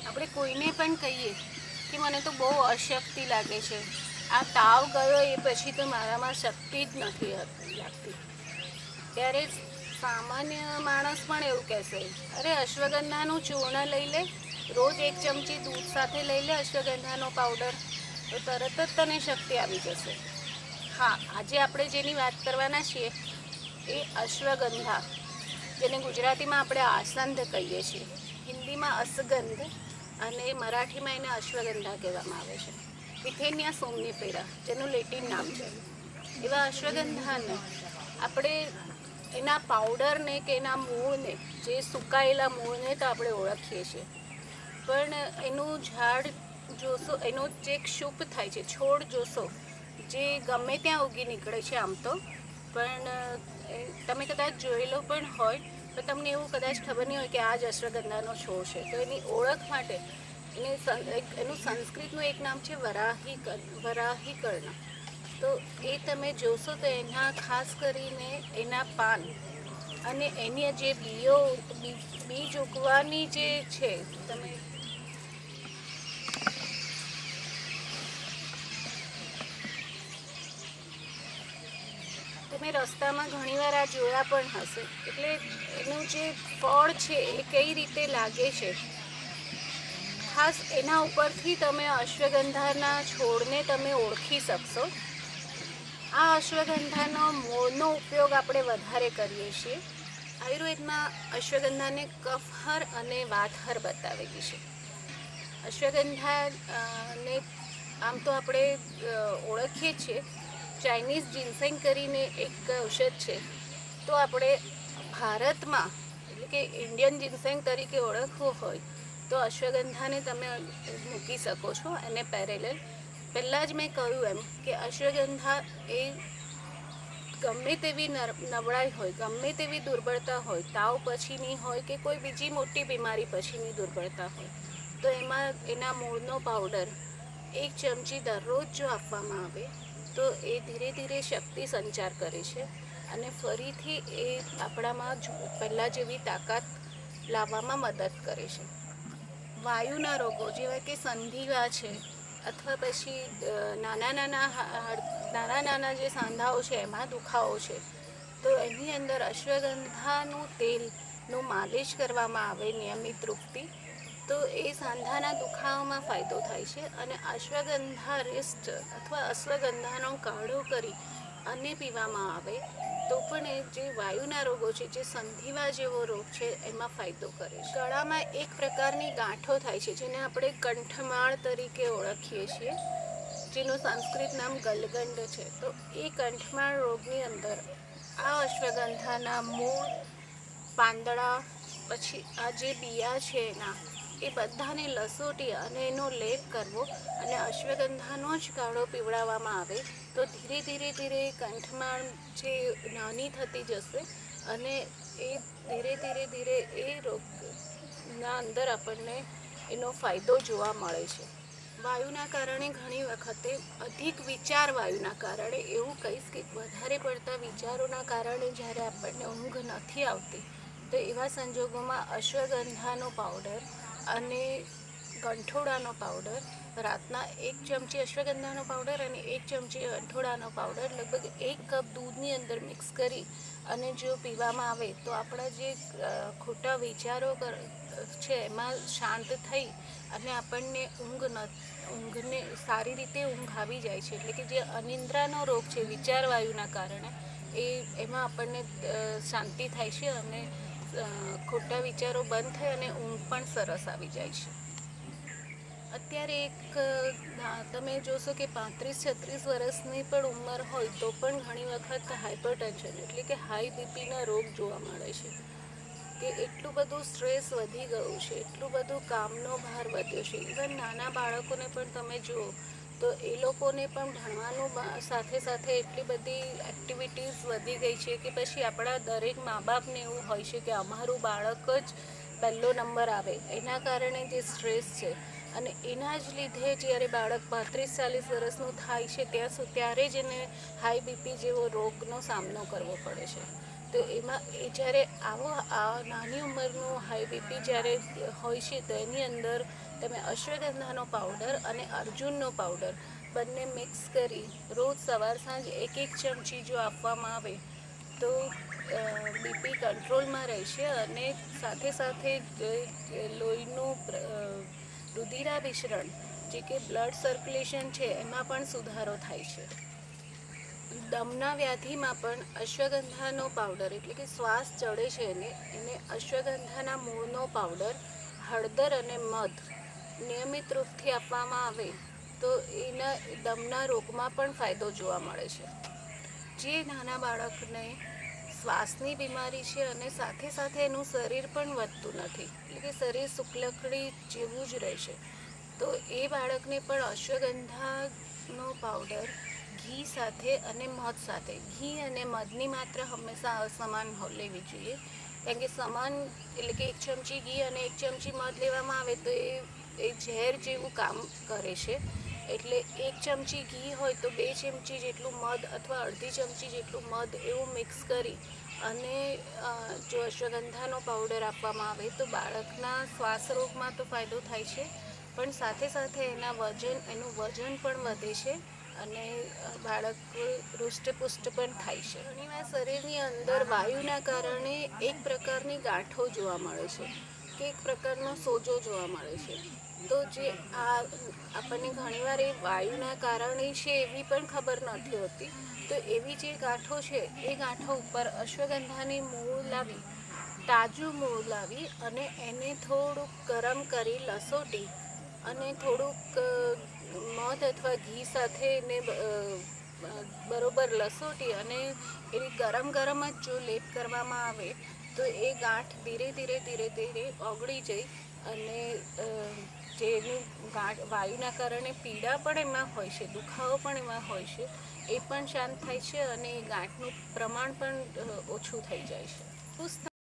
આપણે કોઈને પણ કહીએ કે મને તો બહુ અશક્તિ લાગે છે, આ તાવ ગયો એ પછી તો મારામાં શક્તિ જ નથી લાગતી, ત્યારે સામાન્ય માણસ પણ એવું કહેશે, અરે અશ્વગંધાનું ચૂર્ણ લઈ લે, રોજ 1 ચમચી દૂધ સાથે લઈ લે અશ્વગંધાનો પાવડર, તો તરત જ તને શક્તિ આવી જશે. હા, આજે આપણે જેની વાત કરવાના છીએ એ અશ્વગંધા, જેને ગુજરાતીમાં આપણે આસંદ કહીએ છીએ, હિન્દીમાં અસગંધ અને મરાઠીમાં એને અશ્વગંધા કહેવામાં આવે છે. વિથેનિયા સોમનીફેરા જેનું લેટિન નામ છે. એવા અશ્વગંધાને આપણે એના પાવડરને કે એના મૂળને, જે સુકાયેલા મૂળને તો આપણે ઓળખીએ છીએ, પણ એનું ઝાડ જોશો, એનો જે ક્ષુપ થાય છે, છોડ જોશો, જે ગમે ત્યાં ઉગી નીકળે છે આમ તો, પણ તમે કદાચ જોયેલો પણ હોય તો તમને એવું કદાચ ખબર નહીં હોય કે આ જ અશ્વગંધાનો છોડ છે. તો એની ઓળખ માટે એનું સંસ્કૃતનું એક નામ છે વરાહીકર્ણ. તો એ તમે જોશો તો એના ખાસ કરીને એના પાન અને એની જે બીજ ઉગવાની જે છે, તમે રસ્તામાં ઘણીવાર આ જોયા પણ હશે. એટલે એનું જે ફળ છે એ કઈ રીતે લાગે છે, ખાસ એના ઉપરથી તમે અશ્વગંધાના છોડને તમે ઓળખી શકશો. આ અશ્વગંધાનો મૂળનો ઉપયોગ આપણે વધારે કરીએ છીએ. આયુર્વેદમાં અશ્વગંધાને કફહર અને વાતહર બતાવેલી છે. અશ્વગંધાને આમ તો આપણે ઓળખીએ છીએ, ચાઇનીઝ જિન્સેંગ કરીને એક ઔષધ છે, તો આપણે ભારતમાં એટલે કે ઇન્ડિયન જિન્સેંગ તરીકે ઓળખવું હોય તો અશ્વગંધાને તમે મૂકી શકો છો એને પેરેલલ. પહેલાં જ મેં કહ્યું એમ કે અશ્વગંધા એ ગમે તેવી નબળાઈ હોય, ગમે તેવી દુર્બળતા હોય, તાવ પછીની હોય કે કોઈ બીજી મોટી બીમારી પછીની દુર્બળતા હોય, તો એમાં એના મૂળનો પાવડર 1 ચમચી દરરોજ જો આપવામાં આવે તો એ ધીરે ધીરે શક્તિ સંચાર કરે છે અને ફરીથી એ આપણામાં પહેલાં જેવી તાકાત લાવવામાં મદદ કરે છે. વાયુના રોગો જેવા કે સંધિવા છે, અથવા પછી નાના નાના જે સાંધાઓ છે એમાં દુખાવો છે, તો એની અંદર અશ્વગંધાનું તેલનું માલિશ કરવામાં આવે નિયમિત રૂપથી, તો એ સાંધાના દુખાવામાં ફાયદો થાય છે. અને અશ્વગંધા રિષ્ટ અથવા અશ્વગંધાનો કાઢો કરી અને પીવામાં આવે તો પણ એ જે વાયુના રોગો છે, જે સંધિવા જેવો રોગ છે, એમાં ફાયદો કરે છે. ગળામાં એક પ્રકારની ગાંઠો થાય છે જેને આપણે કંઠમાળ તરીકે ઓળખીએ છીએ, જેનું સંસ્કૃત નામ ગલગંડ છે. તો એ કંઠમાળ રોગની અંદર આ અશ્વગંધાના મૂળ, પાંદડા, પછી આ જે બિયા છે એના, એ બધાને લસોટી અને એનો લેપ કરવો અને અશ્વગંધાનો જ કાઢો પીવડાવવામાં આવે તો ધીરે ધીરે ધીરે કંઠમાળ જે નાની થતી જશે અને એ ધીરે ધીરે ધીરે એ રોગના અંદર આપણને એનો ફાયદો જોવા મળે છે. વાયુના કારણે ઘણી વખતે અધિક વિચાર, વાયુના કારણે એવું કહીશ કે વધારે પડતા વિચારોના કારણે જ્યારે આપણને ઊંઘ નથી આવતી, તો એવા સંજોગોમાં અશ્વગંધાનો પાવડર અને ગંઠોડાનો પાવડર, રાતના 1 ચમચી અશ્વગંધાનો પાવડર અને 1 ચમચી ગંઠોડાનો પાવડર લગભગ 1 કપ દૂધની અંદર મિક્સ કરી અને જો પીવામાં આવે તો આપણા જે ખોટા વિચારો છે એમાં શાંત થઈ અને આપણને ઊંઘને સારી રીતે ઊંઘ આવી જાય છે. એટલે કે જે અનિદ્રાનો રોગ છે વિચાર વાયુના કારણે, એમાં આપણને શાંતિ થાય છે અને ખોટા વિચારો બંધ થાય અને ઊંઘ પણ સરસ આવી જાય છે. અત્યારે તમે જોશો કે 35-36 વર્ષની પણ ઉંમર હોય તો પણ ઘણી વખત હાઇપરટેન્શન એટલે કે હાઈ બીપીના રોગ જોવા મળે છે, કે એટલું બધું સ્ટ્રેસ વધી ગયું છે, એટલું બધું કામનો ભાર વધ્યો છે. ઇવન નાના બાળકોને પણ તમે જુઓ તો એ લોકોને પણ ભણવાનું સાથે સાથે એટલી બધી એક્ટિવિટીઝ વધી ગઈ છે કે પછી આપણા દરેક મા બાપને એવું હોય છે કે અમારું બાળક જ પહેલો નંબર આવે, એના કારણે જે સ્ટ્રેસ છે અને એના જ લીધે જ્યારે બાળક 35-40 વર્ષનું થાય છે ત્યારે જ એને હાઈ બીપી જેવો રોગનો સામનો કરવો પડે છે. તો એમાં જ્યારે નાની ઉંમરનું હાઈ બીપી જ્યારે હોય છે તો એની અંદર તમે અશ્વગંધાનો પાવડર અને અર્જુનનો પાવડર બંને મિક્સ કરી રોજ સવાર સાંજ 1-1 ચમચી જો આપવામાં આવે તો બીપી કંટ્રોલમાં રહેશે અને સાથે સાથે લોહીનું રુધિરાભિસરણ જે કે બ્લડ સર્ક્યુલેશન છે એમાં પણ સુધારો થાય છે. દમના વ્યાધિમાં પણ અશ્વગંધાનો પાવડર એટલે કે શ્વાસ ચડે છે એને અશ્વગંધાના મૂળનો પાવડર, હળદર અને મધ નિયમિત રૂપથી આપવામાં આવે તો એના દમના રોગમાં પણ ફાયદો જોવા મળે છે. જે નાના બાળકને શ્વાસની બીમારી છે અને સાથે સાથે એનું શરીર પણ વધતું નથી એટલે કે શરીર શુક્લકડી જેવું જ રહેશે તો એ બાળકને પણ અશ્વગંધાનો પાવડર ઘી સાથે અને મધ સાથે, ઘી અને મધની માત્રા હંમેશા સમાન લેવી જોઈએ કારણ કે સમાન એટલે કે 1 ચમચી ઘી અને 1 ચમચી મધ લેવામાં આવે તો એ ઝેર જેવું કામ કરે છે એટલે 1 ચમચી ઘી હોય તો 2 ચમચી જેટલું મધ અથવા અડધી ચમચી જેટલું મધ એવું મિક્સ કરી અને જો અશ્વગંધાનો પાવડર આપવામાં આવે તો બાળકના શ્વાસ રોગમાં તો ફાયદો થાય છે પણ સાથે સાથે એનું વજન પણ વધે છે અને બાળક હૃષ્ટપુષ્ટ પણ થાય છે. ઘણીવાર શરીરની અંદર વાયુના કારણે એક પ્રકારની ગાંઠો જોવા મળે છે કે એક પ્રકારનો સોજો જોવા મળે છે તો જે આપણને ઘણીવાર એ વાયુના કારણે છે એવી પણ ખબર નથી હોતી તો એવી જે ગાંઠો છે એ ગાંઠો ઉપર અશ્વગંધાની તાજું મૂળ લાવી અને એને થોડુંક ગરમ કરી લસોટી અને થોડુંક મધ અથવા ઘી સાથે એને બરોબર લસોટી અને એની ગરમ જ જો લેપ કરવામાં આવે તો એ ગાંઠ ધીરે ધીરે ઓગળી જઈ અને જેની વાયુના કારણે પીડા પણ એમાં હોય છે, દુખાવો પણ એમાં હોય છે એ પણ શાંત થાય છે અને ગાંઠનું પ્રમાણ પણ ઓછું થઈ જાય છે.